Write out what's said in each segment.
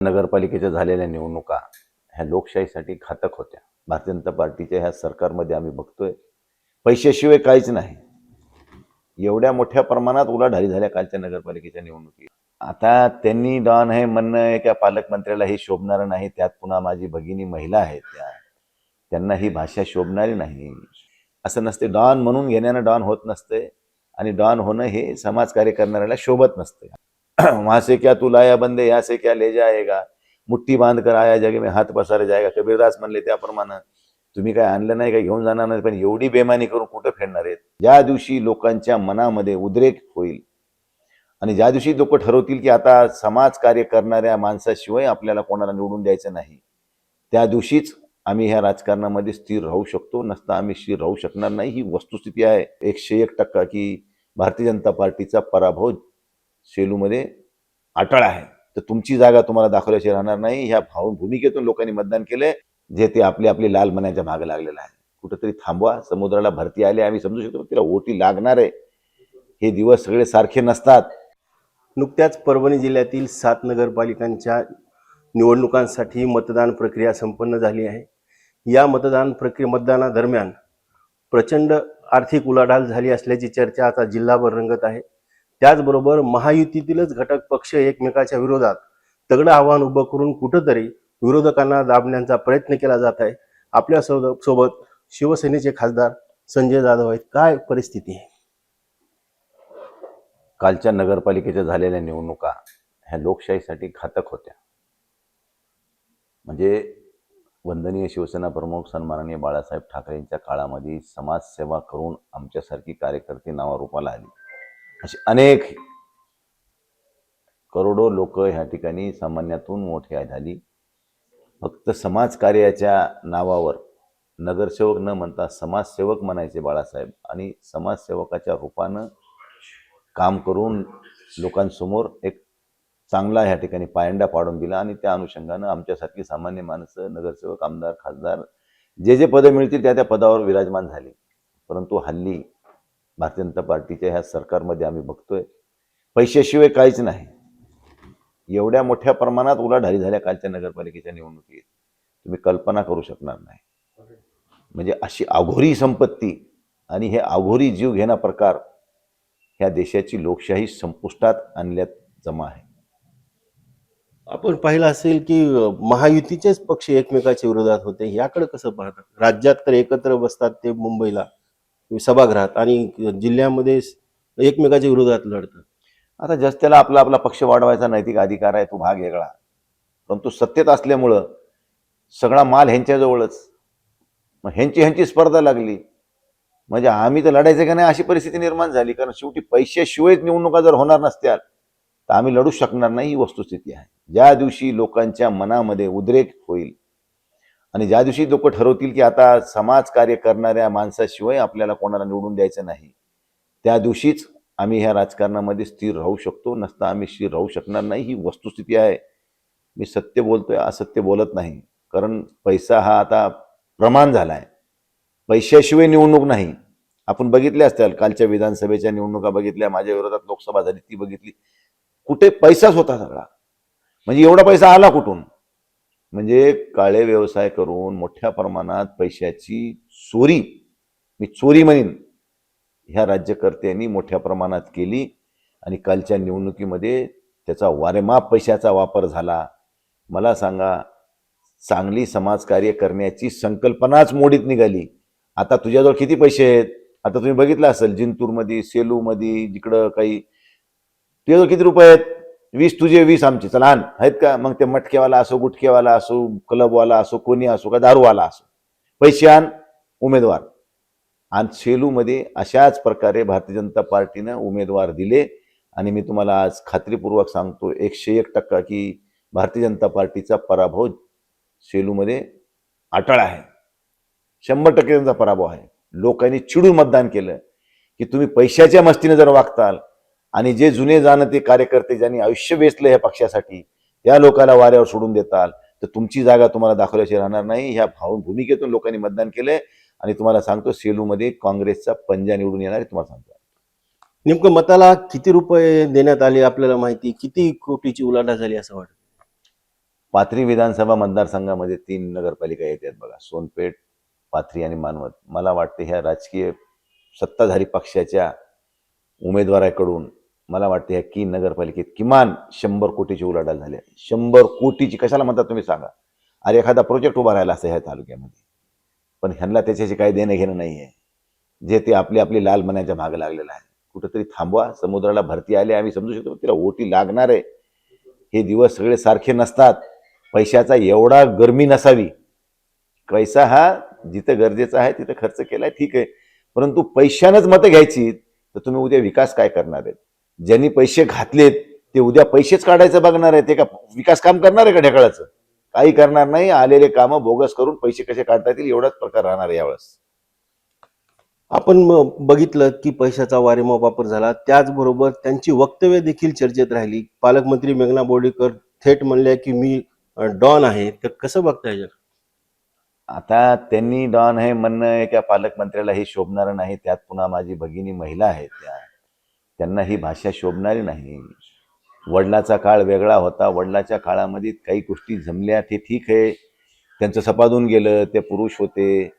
नगरपालिकेच्या झालेल्या निवडणुका ह्या लोकशाहीसाठी घातक होत्या. भारतीय जनता पार्टीच्या ह्या सरकारमध्ये आम्ही बघतोय पैशाशिवाय काहीच नाही. एवढ्या मोठ्या प्रमाणात उलाढाली झाल्या कालच्या नगरपालिकेच्या निवडणुकीत. आता त्यांनी डॉन हे म्हणणं आहे की पालकमंत्र्याला हे शोभणारं नाही. त्यात पुन्हा माझी भगिनी महिला आहेत, त्यांना ही भाषा शोभणारी नाही. असं नसते. डॉन म्हणून घेण्यानं डॉन होत नसते आणि डॉन होणं हे समाजकार्य करणाऱ्याला शोभत नसते. वहां से क्या तू लाया बंदे, यहाँ से क्या ले जाएगा, मुठ्ठी बांध कर आया जग में हात पसारे जाएगा. कबीरदास म्हणले त्याप्रमाणे तुम्ही काय आणलं नाही, काय घेऊन जाणार नाही, पण एवढी बेमानी करून कुठं फेडणार आहेत. ज्या दिवशी लोकांच्या मनामध्ये उद्रेक होईल आणि ज्या दिवशी लोक ठरवतील की आता समाजकार्य करणाऱ्या माणसाशिवाय आपल्याला कोणाला निवडून द्यायचं नाही, त्या दिवशीच आम्ही ह्या राजकारणामध्ये स्थिर राहू शकतो. नसता आम्ही स्थिर राहू शकणार नाही. ही वस्तुस्थिती आहे 101% की भारतीय जनता पार्टीचा पराभव सेलूमध्ये अटळ आहे. तर तुमची जागा तुम्हाला दाखवल्याशिवाय राहणार नाही. ह्या भूमिकेतून लोकांनी मतदान केलंय, जे ते आपली लाल मनाच्या मागे लागलेलं आहे. कुठंतरी थांबवा. समुद्राला भरती आली, आम्ही समजू शकतो, तिला ओटी लागणार आहे. हे दिवस सगळे सारखे नसतात. नुकत्याच परभणी जिल्ह्यातील 7 नगरपालिकांच्या निवडणुकांसाठी मतदान प्रक्रिया संपन्न झाली आहे. या मतदानादरम्यान प्रचंड आर्थिक उलाढाल झाली असल्याची चर्चा आता जिल्हाभर रंगत आहे. त्याचबरोबर महायुतीतीलच घटक पक्ष एकमेकाच्या विरोधात तगडं आव्हान उभं करून कुठंतरी विरोधकांना दाबण्याचा प्रयत्न केला जात आहे. आपल्या सोबत शिवसेनेचे खासदार संजय जाधव आहेत. काय परिस्थिती आहे? कालच्या नगरपालिकेच्या झालेल्या निवडणुका ह्या लोकशाहीसाठी घातक होत्या. म्हणजे वंदनीय शिवसेना प्रमुख सन्माननीय बाळासाहेब ठाकरेंच्या काळामध्ये समाजसेवा करून आमच्यासारखी कार्यकर्ते नावारूपाला आली. अशी अनेक करोडो लोक ह्या ठिकाणी सामान्यातून मोठे झाली. फक्त समाजकार्याच्या नावावर नगरसेवक न म्हणता समाजसेवक म्हणायचे बाळासाहेब, आणि समाजसेवकाच्या रूपानं काम करून लोकांसमोर एक चांगला ह्या ठिकाणी पायंडा पाडून दिला. आणि त्या अनुषंगानं आमच्यासारखी सामान्य माणसं नगरसेवक, आमदार, खासदार जे पदं मिळतील त्या पदावर विराजमान झाली. परंतु हल्ली भारतीय जनता पार्टीच्या ह्या सरकारमध्ये आम्ही बघतोय पैशाशिवाय काहीच नाही. एवढ्या मोठ्या प्रमाणात उलाढाली झाल्या कालच्या नगरपालिकेच्या निवडणुकीत, तुम्ही कल्पना करू शकणार नाही. म्हणजे अशी अघोरी संपत्ती आणि हे अघोरी जीव घेणा प्रकार ह्या देशाची लोकशाही संपुष्टात आणण्यात जमा आहे. आपण पाहिलं असेल की महायुतीचेच पक्ष एकमेकाच्या विरोधात होते. याकडे कसं पाहतात? राज्यात तर एकत्र बसतात ते मुंबईला सभागृहात आणि जिल्ह्यामध्ये एकमेकाच्या विरोधात लढतात. आता त्याला आपला पक्ष वाढवायचा नैतिक अधिकार आहे, तो भाग वेगळा. परंतु सत्तेत असल्यामुळं सगळा माल ह्यांच्याजवळच, मग ह्यांची स्पर्धा लागली. म्हणजे आम्ही तर लढायचं का नाही अशी परिस्थिती निर्माण झाली. कारण शेवटी पैशाशिवाय निवडणुका जर होणार नसत्या तर आम्ही लढू शकणार नाही. ही वस्तुस्थिती आहे. ज्या दिवशी लोकांच्या मनामध्ये उद्रेक होईल आणि ज्या दिवशी लोक ठरवतील की आता समाजकार्य करणाऱ्या माणसाशिवाय आपल्याला कोणाला निवडून द्यायचं नाही, त्या दिवशीच आम्ही ह्या राजकारणामध्ये स्थिर राहू शकतो. नसता आम्ही स्थिर राहू शकणार नाही. ही वस्तुस्थिती आहे. मी सत्य बोलतोय, असत्य बोलत नाही. कारण पैसा हा आता प्रमाण झाला आहे. पैशाशिवाय निवडणूक नाही. आपण बघितले असतील कालच्या विधानसभेच्या निवडणुका बघितल्या, माझ्या विरोधात लोकसभा झाली ती बघितली. कुठे पैसाच होता सगळा. म्हणजे एवढा पैसा आला कुठून? म्हणजे काळे व्यवसाय करून मोठ्या प्रमाणात पैशाची चोरी, मी चोरी म्हणेन, ह्या राज्यकर्त्यांनी मोठ्या प्रमाणात केली. आणि कालच्या निवडणुकीमध्ये त्याचा वारेमाप पैशाचा वापर झाला. मला सांगा, चांगली समाजकार्य करण्याची संकल्पनाच मोडीत निघाली. आता तुझ्याजवळ किती पैसे आहेत? आता तुम्ही बघितलं असेल जिंतूरमध्ये, सेलूमध्ये, जिकडं काही तुझ्याजवळ किती रुपये आहेत? 20 तुझे, 20 आमचे. चला आण. आहेत का? मग ते मटकेवाला असो, गुटकेवाला असो, क्लबवाला असो, कोणी असो, का दारूवाला असो, पैसे आण, उमेदवार. आणि सेलूमध्ये अशाच प्रकारे भारतीय जनता पार्टीनं उमेदवार दिले. आणि मी तुम्हाला आज खात्रीपूर्वक सांगतो 101% की भारतीय जनता पार्टीचा पराभव सेलूमध्ये अटळ आहे. 100% त्यांचा पराभव आहे. लोकांनी चिडून मतदान केलं की तुम्ही पैशाच्या मस्तीने जर वागताल आणि जे जुने जाणते कार्यकर्ते ज्यांनी आयुष्य वेचलं ह्या पक्षासाठी, त्या लोकांना वाऱ्यावर सोडून देताल तर तुमची जागा तुम्हाला दाखवल्याशिवाय राहणार नाही. ह्या भूमिकेतून लोकांनी मतदान केलंय. आणि तुम्हाला सांगतो सेलूमध्ये काँग्रेसचा पंजा निवडून येणार आहे. तुम्हाला सांगतो नेमकं मताला किती रुपये देण्यात आले आपल्याला माहिती? किती कोटीची उलाढाल झाली असं वाटतं? पाथरी विधानसभा मतदारसंघामध्ये 3 नगरपालिका येतात बघा, सोनपेठ, पाथरी आणि मानवत. मला वाटते ह्या राजकीय सत्ताधारी पक्षाच्या उमेदवाराकडून मला वाटते ह्या 3 नगरपालिकेत किमान 100 कोटीची उलाढाल झाली आहे. 100 कोटीची कशाला म्हणतात तुम्ही सांगा? अरे एखादा प्रोजेक्ट उभा राहिला असता ह्या तालुक्यामध्ये, पण ह्यांना त्याच्याशी काही देणं घेणं नाही आहे. जे ते आपली आपली लाल मनाच्या मागे लागलेलं आहे. कुठंतरी थांबवा, समुद्राला भरती आली आम्ही समजू शकतो, तिला ओटी लागणार आहे. हे दिवस सगळे सारखे नसतात. पैशाचा एवढा गरमी नसावी. पैसा हा जिथं गरजेचा आहे तिथं खर्च केलाय ठीक आहे, परंतु पैशानंच मतं घ्यायची तर तुम्ही उद्या विकास काय करणार आहेत? ज्यांनी पैसे घातलेत ते उद्या पैसेच काढायचं बघणार आहे, ते का विकास काम करणार आहे का ढेकळाचं? काही करणार नाही. आलेले कामं बोगस करून पैसे कसे काढता येतील एवढाच प्रकार राहणार आहे यावेळेस. आपण बघितलं की पैशाचा वारेमाप वापर झाला, त्याचबरोबर त्यांची वक्तव्य देखील चर्चेत राहिली. पालकमंत्री मेघना बोर्डीकर थेट म्हणल्या की मी डॉन आहे. तर कसं बघताय याच्यात? आता त्यांनी डॉन हे म्हणणं एका पालकमंत्र्याला हे शोभणारं नाही. त्यात पुन्हा माझी भगिनी महिला आहे, त्यांना ही भाषा शोभणारी नाही. वडिलाचा काळ वेगळा होता. वडिलाच्या काळामध्ये काही गोष्टी जमल्या ते ठीक आहे, त्यांचं सपादून गेलं, ते पुरुष होते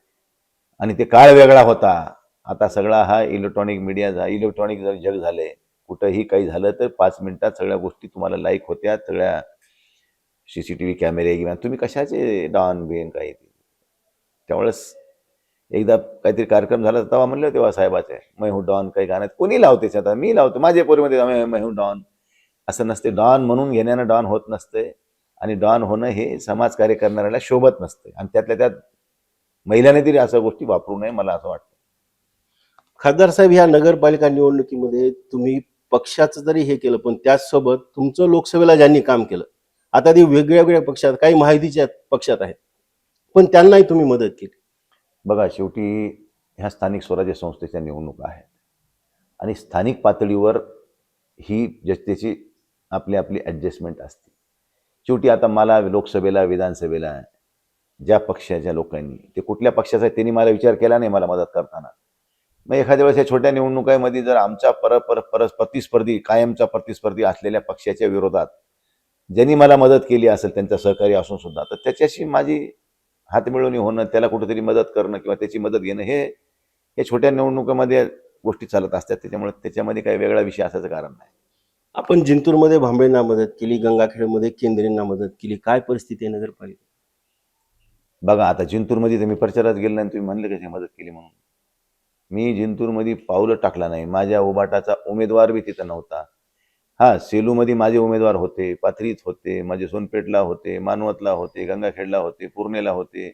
आणि ते काळ वेगळा होता. आता सगळा हा इलेक्ट्रॉनिक जग झाले. कुठंही काही झालं तर 5 मिनिटात सगळ्या गोष्टी तुम्हाला लाईक होत्या, सगळ्या CCTV कॅमेरे किंवा तुम्ही कशाचे डॉन बिन काही. त्यावेळेस एकदा काहीतरी कार्यक्रम झाला तेव्हा म्हणलं तेव्हा साहेबाचे मै हूं डॉन काही गाण्यात कोणी लावतेच, आता मी लावतो माझ्या पोरीमध्ये मै हूं डॉन. असं नसते. डॉन म्हणून घेण्यानं डॉन होत नसते आणि डॉन होणं हे समाजकार्य करणाऱ्याला शोभत नसते आणि त्यातल्या त्यात महिलांनी तरी अशा गोष्टी वापरू नये मला असं वाटतं. खासदार साहेब, ह्या नगरपालिका निवडणुकीमध्ये तुम्ही पक्षाचं जरी हे केलं, पण त्याचसोबत तुमचं लोकसभेला ज्यांनी काम केलं, आता ते वेगळ्या वेगळ्या पक्षात, काही महायुतीच्या पक्षात आहेत, पण त्यांनाही तुम्ही मदत केली. बघा, शेवटी ह्या स्थानिक स्वराज्य संस्थेच्या निवडणुका आहेत आणि स्थानिक पातळीवर ही त्याची आपली आपली ॲडजस्टमेंट असते. शेवटी आता मला लोकसभेला विधानसभेला ज्या पक्षाच्या लोकांनी, ते कुठल्या पक्षाचा आहे त्यांनी मला विचार केला नाही मला मदत करताना. मग एखाद्या वेळेस या छोट्या निवडणुकांमध्ये जर आमच्या प्रतिस्पर्धी कायमचा प्रतिस्पर्धी असलेल्या पक्षाच्या विरोधात ज्यांनी मला मदत केली असेल, त्यांचा सहकारी असून सुद्धा, तर त्याच्याशी माझी हातमिळवणी होणं, त्याला कुठेतरी मदत करणं किंवा त्याची मदत घेणं हे या छोट्या निवडणुकांमध्ये गोष्टी चालत असतात. त्याच्यामुळे त्याच्यामध्ये काही वेगळा विषय असायचं कारण नाही. आपण जिंतूरमध्ये भांबेंना मदत केली, गंगाखेडमध्ये केंद्रेंना मदत केली. काय परिस्थिती आहे नगरपालिका? बघा, आता जिंतूरमध्ये तर मी प्रचारात गेलो नाही, तुम्ही म्हणले कशी मदत केली म्हणून. मी जिंतूरमध्ये पावलं टाकला नाही. माझ्या उबाटाचा उमेदवार बी तिथं नव्हता. हां, सेलूमध्ये माझे उमेदवार होते, पाथरीत होते, माझे सोनपेठला होते, मानवतला होते, गंगाखेडला होते, पूर्णेला होते.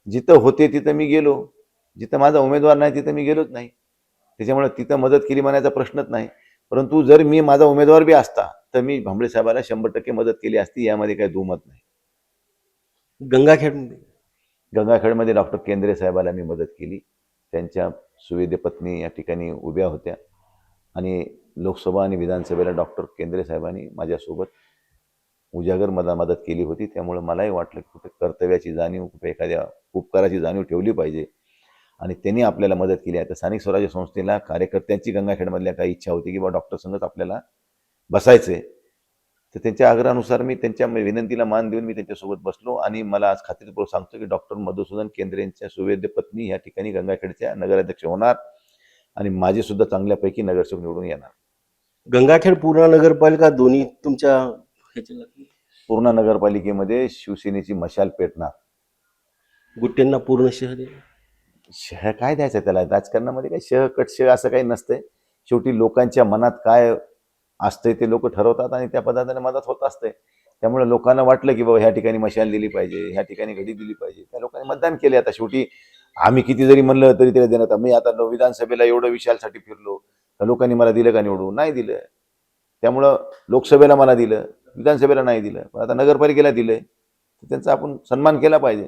जिथं होते तिथं मी गेलो. जिथं माझा उमेदवार नाही तिथं मी गेलोच नाही. त्याच्यामुळे तिथं मदत केली म्हणायचा प्रश्नच नाही. परंतु जर मी माझा उमेदवार बी असता तर मी भांबळे साहेबाला 100% मदत केली असती, यामध्ये काही दुमत नाही. गंगाखेडमध्ये गंगाखेडमध्ये डॉक्टर केंद्रे साहेबाला मी मदत केली. त्यांच्या सुवेद्य पत्नी या ठिकाणी उभ्या होत्या आणि लोकसभा आणि विधानसभेला डॉक्टर केंद्रे साहेबांनी माझ्यासोबत उजागर मला मदत केली होती. त्यामुळे मलाही वाटलं की कुठे कर्तव्याची जाणीव, कुठे एखाद्या उपकाराची जाणीव ठेवली पाहिजे आणि त्यांनी आपल्याला मदत केली आहे. तर स्थानिक स्वराज्य संस्थेला कार्यकर्त्यांची गंगाखेडमधल्या काही इच्छा होती की बा डॉक्टर संगत आपल्याला बसायचे, तर त्यांच्या आग्रहानुसार मी त्यांच्या विनंतीला मान देऊन मी त्यांच्यासोबत बसलो आणि मला आज खात्रीपूर्वक सांगतो की डॉक्टर मधुसूदन केंद्रेंच्या सुवेद्य पत्नी या ठिकाणी गंगाखेडच्या नगराध्यक्ष होणार आणि माझे सुद्धा चांगल्यापैकी नगरसेवक निवडून येणार. गंगाखेड पूर्णा नगरपालिका दोन्ही तुमच्या ह्याच्याला पूर्णा नगरपालिकेमध्ये शिवसेनेची मशाल पेटणार. गुट्टेंना पूर्ण शहर आहे. शह काय द्यायचं त्याला? राजकारणामध्ये काही शह कटशह असं काही नसतंय. शेवटी लोकांच्या मनात काय असतंय ते लोक ठरवतात आणि त्या पद्धतीने मदत होत असते. त्यामुळे लोकांना वाटलं की बाबा ह्या ठिकाणी मशाल दिली पाहिजे, ह्या ठिकाणी घडी दिली पाहिजे, त्या लोकांनी मतदान केले. आता शेवटी आम्ही किती जरी म्हणलं तरी त्याला देण्यात, मी आता विधानसभेला एवढं विशालसाठी फिरलो तर लोकांनी मला दिलं का निवडून? नाही दिलं. त्यामुळं लोकसभेला मला दिलं, विधानसभेला नाही दिलं, पण आता नगरपालिकेला दिलंय, तर त्यांचा आपण सन्मान केला पाहिजे.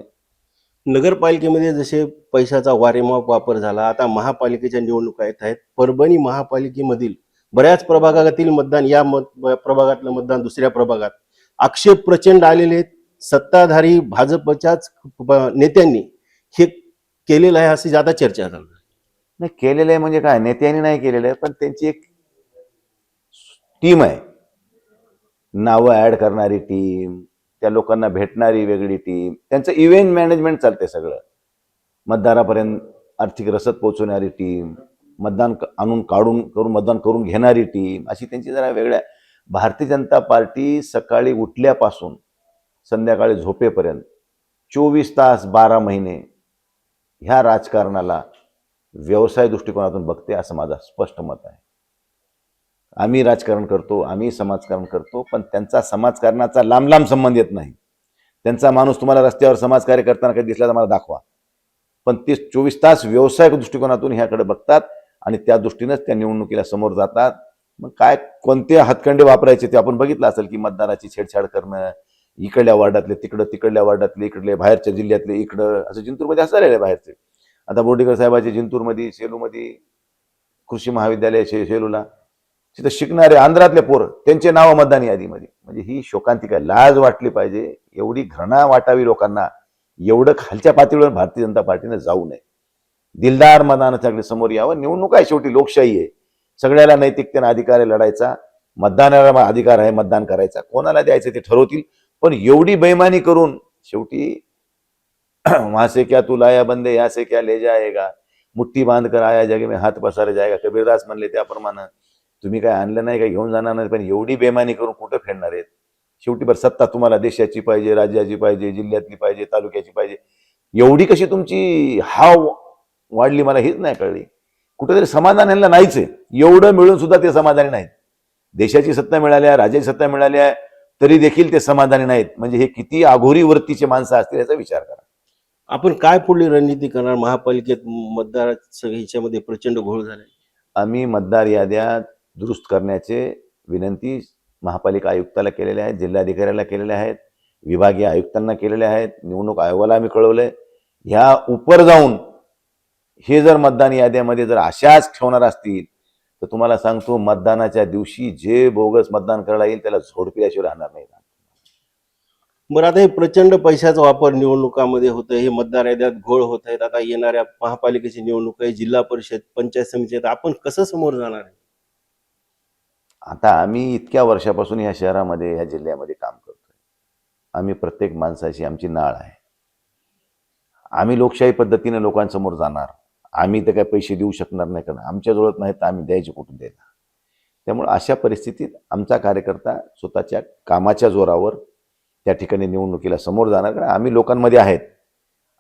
नगरपालिकेमध्ये जसे पैशाचा वारेमाप वापर झाला, आता महापालिकेच्या निवडणुका येत आहेत. परभणी महापालिकेमधील बऱ्याच प्रभागातील मतदान, या प्रभागातलं मतदान दुसऱ्या प्रभागात, आक्षेप प्रचंड आलेले आहेत. सत्ताधारी भाजपच्याच नेत्यांनी हे केलेलं आहे अशी ज्यादा चर्चा झाली. नाही केलेलं आहे म्हणजे काय, नेत्यांनी नाही केलेलं आहे, पण त्यांची एक टीम आहे, नावं ॲड करणारी टीम, त्या लोकांना भेटणारी वेगळी टीम, त्यांचं इव्हेंट मॅनेजमेंट चालते सगळं, मतदारापर्यंत आर्थिक रसद पोहोचवणारी टीम, मतदान आणून काढून करून मतदान करून घेणारी टीम, अशी त्यांची जरा वेगळ्या. भारतीय जनता पार्टी सकाळी उठल्यापासून संध्याकाळी झोपेपर्यंत 24 तास 12 महिने ह्या राजकारणाला व्यवसाय दृष्टिकोनातून बघते, असं माझं स्पष्ट मत आहे. आम्ही राजकारण करतो, आम्ही समाजकारण करतो, पण त्यांचा समाजकारणाचा लांब लांब संबंध येत नाही. त्यांचा माणूस तुम्हाला रस्त्यावर समाजकार्य करताना काही दिसला तर मला दाखवा, पण ते 24 तास व्यवसाय दृष्टिकोनातून ह्याकडे बघतात आणि त्या दृष्टीनंच त्या निवडणुकीला समोर जातात. मग काय कोणते हातखंडे वापरायचे ते आपण बघितलं असेल की मतदाराची छेडछाड करणं, इकडल्या वार्डातले तिकडं, तिकडल्या वार्डातले इकडले, बाहेरच्या जिल्ह्यातले इकडं, असं जिंतूरमध्ये असं झालेलं आहे बाहेरचे. आता बोर्डीकर साहेबाचे जिंतूरमध्ये, शेलूमध्ये कृषी महाविद्यालय शेलूला तिथं शिकणारे आंध्रातले पोरं, त्यांचे नावं मतदान यादीमध्ये. म्हणजे ही शोकांतिका, लाज वाटली पाहिजे, एवढी घृणा वाटावी लोकांना. एवढं खालच्या पातळीवर भारतीय जनता पार्टीने जाऊ नये. दिलदार मतदानाच्याकडे समोर यावं. निवडणूक आहे, शेवटी लोकशाही आहे, सगळ्याला नैतिकतेने अधिकार आहे लढायचा, मतदानाला अधिकार आहे मतदान करायचा, कोणाला द्यायचं ते ठरवतील. पण एवढी बेईमानी करून शेवटी वहां से क्या तू लाया बंदे, यहाँ से क्या ले जाएगा, मुठ्ठी बांध कर आया जगे में हात पसारे जाएगा, कबीरदास म्हणले त्याप्रमाणे तुम्ही काय आणलं नाही, काय घेऊन जाणार नाही, पण एवढी बेईमानी करून कुठं फेडणार आहेत. शेवटी बरं सत्ता तुम्हाला देशाची पाहिजे, राज्याची पाहिजे, जिल्ह्यातली पाहिजे, तालुक्याची पाहिजे, एवढी कशी तुमची हाव वाढली मला हेच नाही कळली. कुठेतरी समाधान यांना नाहीच आहे. एवढं मिळून सुद्धा ते समाधानी नाहीत. देशाची सत्ता मिळाली आहे, राज्याची सत्ता मिळाली आहे, तरी देखील ते समाधानी नाहीत. म्हणजे हे किती आघोरी वृत्तीचे माणसं असतील याचा विचार करा. आपण काय पुढली रणनीती करणार? महापालिकेत मतदार ह्याच्यामध्ये प्रचंड घोळ झालाय. आम्ही मतदार याद्या दुरुस्त करण्याचे विनंती महापालिका आयुक्ताला केलेल्या आहेत, जिल्हाधिकाऱ्याला केलेल्या आहेत, विभागीय आयुक्तांना केलेल्या आहेत, निवडणूक आयोगाला आम्ही कळवलंय. ह्या उपर जाऊन हे जर मतदान याद्यामध्ये जर अशाच ठेवणार असतील तर तुम्हाला सांगतो, मतदानाच्या दिवशी जे बोगस मतदान करायला येईल त्याला झोडपिल्याशिवाय राहणार नाही. बरं, आता हे प्रचंड पैशाचा वापर निवडणुकामध्ये होतं, हे मतदार याद्यात घोळ होत आहेत. आता येणाऱ्या महापालिकेची निवडणूक आहे, जिल्हा परिषद, पंचायत समिती आहेत, आपण कसं समोर जाणार आहे? आता आम्ही इतक्या वर्षापासून या शहरामध्ये, या जिल्ह्यामध्ये काम करतोय. आम्ही प्रत्येक माणसाची आमची नाळ आहे. आम्ही लोकशाही पद्धतीने लोकांसमोर जाणार. आम्ही तर काय पैसे देऊ शकणार नाही, कारण आमच्या जवळ नाही तर आम्ही द्यायचे कुठून द्यायला. त्यामुळे अशा परिस्थितीत आमचा कार्यकर्ता स्वतःच्या कामाच्या जोरावर त्या ठिकाणी निवडणुकीला समोर जाणार. कारण आम्ही लोकांमध्ये आहेत.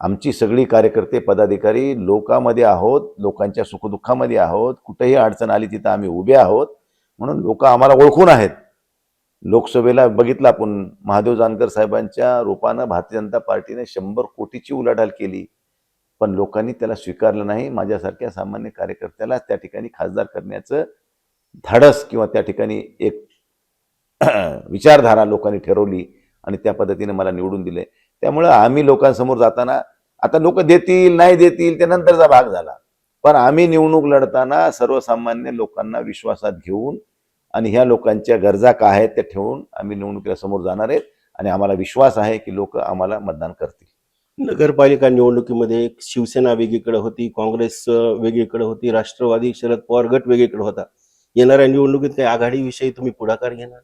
आमची सगळी कार्यकर्ते पदाधिकारी लोकांमध्ये आहोत, लोकांच्या सुखदुःखामध्ये आहोत. कुठेही अडचण आली तिथं आम्ही उभे आहोत. म्हणून लोक आम्हाला ओळखून आहेत. लोकसभेला बघितलं आपण, महादेव जानकर साहेबांच्या रूपानं भारतीय जनता पार्टीने 100 कोटीची उलाढाल केली, पण लोकांनी त्याला स्वीकारलं नाही. माझ्यासारख्या सामान्य कार्यकर्त्याला त्या ठिकाणी खासदार करण्याचं धाडस किंवा त्या ठिकाणी एक विचारधारा लोकांनी ठरवली आणि त्या पद्धतीने मला निवडून दिले. त्यामुळं आम्ही लोकांसमोर जाताना, आता लोक देतील नाही देतील त्या नंतरचा भाग झाला, पण आम्ही निवडणूक लढताना सर्वसामान्य लोकांना विश्वासात घेऊन आणि ह्या लोकांच्या गरजा काय आहेत त्या ठेवून आम्ही निवडणुकीला समोर जाणार आहेत. आणि आम्हाला विश्वास आहे की लोक आम्हाला मतदान करतील. नगरपालिका निवडणुकीमध्ये शिवसेना वेगळीकडे होती, काँग्रेस वेगळीकडे होती, राष्ट्रवादी शरद पवार गट वेगळीकडे होता. येणाऱ्या निवडणुकीत काही आघाडीविषयी तुम्ही पुढाकार घेणार?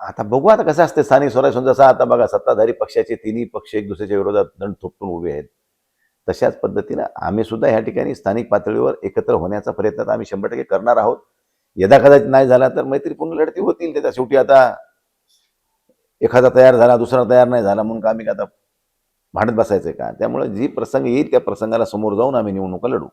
आता बघू आता कसं असते स्थानिक स्वराज्य. जसं आता बघा, सत्ताधारी पक्षाचे तिन्ही पक्ष एक दुसऱ्याच्या विरोधात दंड थोपटून उभे आहेत, तशाच पद्धतीनं आम्ही सुद्धा ह्या ठिकाणी स्थानिक पातळीवर एकत्र होण्याचा प्रयत्न आम्ही 100% करणार आहोत. यदा कदाचित नाही झाला तर मैत्रीपूर्ण लढती होतील. त्याच्या शेवटी आता एखादा तयार झाला, दुसरा तयार नाही झाला म्हणून आम्ही आता भांडत बसायचंय का? त्यामुळे जी प्रसंग येईल त्या प्रसंगाला समोर जाऊन आम्ही निवडणुका लढू.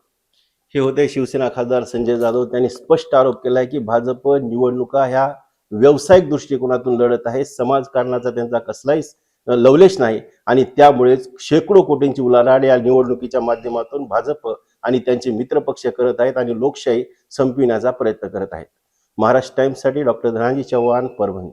हे होते शिवसेना खासदार संजय जाधव. त्यांनी स्पष्ट आरोप केलाय की भाजप निवडणुका ह्या व्यावसायिक दृष्टिकोनातून लढत आहे, समाजकारणाचा त्यांचा कसलाही लवलेश नाही आणि त्यामुळेच शेकडो कोटींची उलाढाल या निवडणुकीच्या माध्यमातून भाजप आणि त्यांचे मित्रपक्ष करत आहेत आणि लोकशाही संपविण्याचा प्रयत्न करत आहेत. महाराष्ट्र टाइम्ससाठी डॉक्टर धनाजी चव्हाण, परभणी.